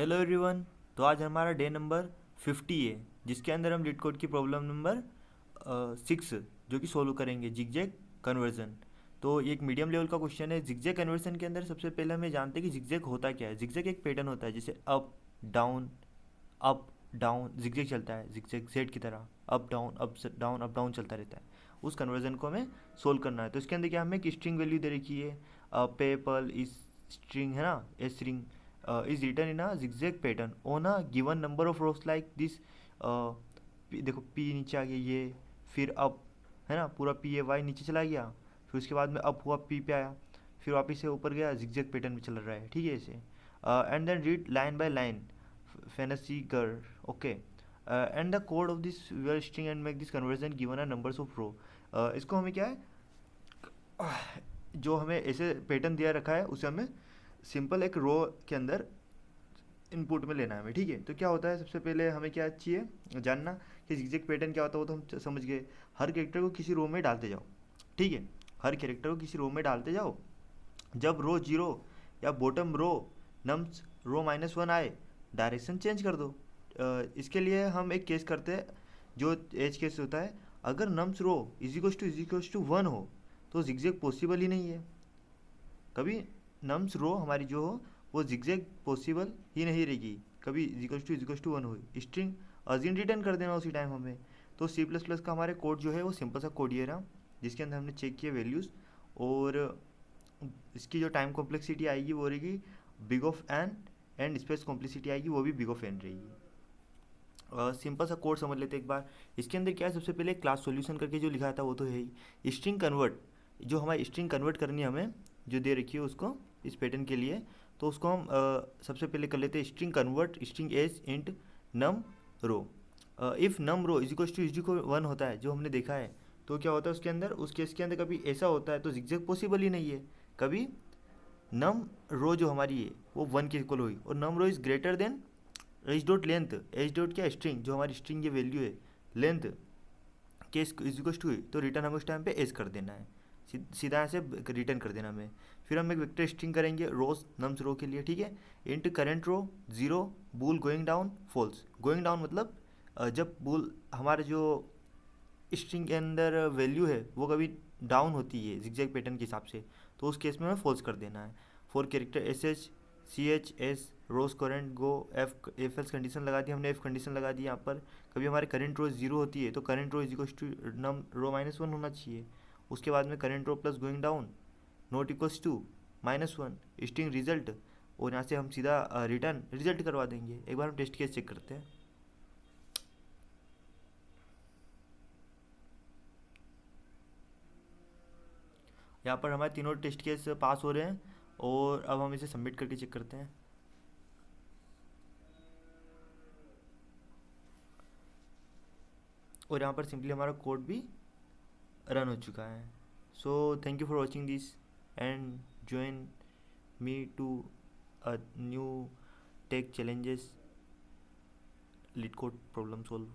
Hello everyone. तो आज हमारा डे नंबर 50 है, जिसके अंदर हम लीड कोड की प्रॉब्लम नंबर 6 जो कि सोल्व करेंगे, जिगजैग कन्वर्जन। तो ये एक मीडियम लेवल का क्वेश्चन है। जिगजैग कन्वर्जन के अंदर सबसे पहले हमें जानते हैं कि जिगजैग होता क्या है। जिगजैग एक पैटर्न होता है, जैसे अप डाउन जिगजैग चलता है, जिगजैग जेड की तरह अप डाउन चलता रहता है। उस कन्वर्जन को हमें सोल्व करना है। तो इसके अंदर क्या हमें एक स्ट्रिंग वैल्यू दे रखी है, पेपल इस स्ट्रिंग है ना, a string is written in a zigzag pattern on a given number of rows like this। देखो P नीचे आ गया, ये फिर अप है ना, पूरा P है, Y नीचे चला गया, फिर उसके बाद में अप हुआ, P पे आया, फिर वापस से ऊपर गया, जिगजैग पैटर्न में चल रहा है, ठीक है ऐसे। And then read line by line fantasy girl, okay. And the code of this we are string and make this conversion given a numbers of row. इसको हमें क्या है, जो हमें ऐसे पैटर्न दिया रखा है उसे हमें सिंपल एक रो के अंदर इनपुट में लेना है हमें, ठीक है। तो क्या होता है, सबसे पहले हमें क्या चाहिए जानना कि जिगजैग पैटर्न क्या होता है। वो तो हम समझ गए, हर कैरेक्टर को किसी रो में डालते जाओ, ठीक है। हर कैरेक्टर को किसी रो में डालते जाओ, जब रो 0 या बॉटम रो नम्स रो -1 आए, डायरेक्शन चेंज कर दो। इसके लिए हम एक केस करते हैं, जो एज केस होता है। अगर nums row is equals to 1 हो तो जिगजैग पॉसिबल ही नहीं है। कभी नम्स रो हमारी जो हो वो जिगजैग पॉसिबल ही नहीं रहेगी, कभी इज इक्वल्स टू 1 हो। स्ट्रिंग अर्जेंट रिटर्न कर देना उसी टाइम हमें। तो C++ का हमारे कोड जो है वो सिंपल सा कोड ये रहा, जिसके अंदर हमने चेक किया वैल्यूज़, और इसकी जो टाइम कॉम्प्लेक्सिटी आएगी वो रहेगी big of n, and space complexity आएगी वो भी बिग ऑफ एन रहेगी। सिंपल सा कोड समझ लेते हैं एक बार। इसके अंदर क्या है, सबसे पहले क्लास सॉल्यूशन करके जो लिखा था वो तो है ही। स्ट्रिंग कन्वर्ट, जो हमारी स्ट्रिंग कन्वर्ट करनी है हमें, जो दे रखी है उसको इस पैटर्न के लिए, तो उसको हम सबसे पहले कर लेते हैं string convert string as int num row. If num row is equal 1 होता है, जो हमने देखा है, तो क्या होता है उसके अंदर, उस केस के अंदर कभी ऐसा होता है तो जिगजैग पॉसिबल ही नहीं है। कभी नम रो जो हमारी है वो 1 के इक्वल हुई, और num row is greater than H dot length. H dot क्या, स्ट्रिंग, जो हमारी स्ट्रिंग ये वैल्यू है लेंथ के इज इक्वल टू, तो रिटर्न हमें उस टाइम पे एज कर देना है, सीधा ऐसे रिटर्न कर देना हमें। फिर हम एक वेक्टर स्ट्रिंग करेंगे रोज नम्स रो के लिए, ठीक है। Int current row 0 bool going down false. Going down मतलब जब बूल हमारे जो स्ट्रिंग के अंदर वैल्यू है वो कभी डाउन होती है जिगजैग पैटर्न के हिसाब से, तो उस केस में हमें फॉल्स कर देना है। For character SH CH S rows current go if else condition लगा दी हमने, एफ कंडीशन लगा दी यहाँ पर। कभी हमारे करंट रो 0 होती है तो current row is equal to num row -1 होना चाहिए। उसके बाद में current row plus going down not equals to -1 string result, और यहाँ से हम सीधा रिटर्न रिजल्ट करवा देंगे। एक बार हम टेस्ट केस चेक करते हैं। यहाँ पर हमारे तीनों टेस्ट केस पास हो रहे हैं, और अब हम इसे सबमिट करके चेक करते हैं। और यहाँ पर सिंपली हमारा कोड भी रन हो चुका है। So thank you for watching this and join me to a new tech challenges lead code problem solve।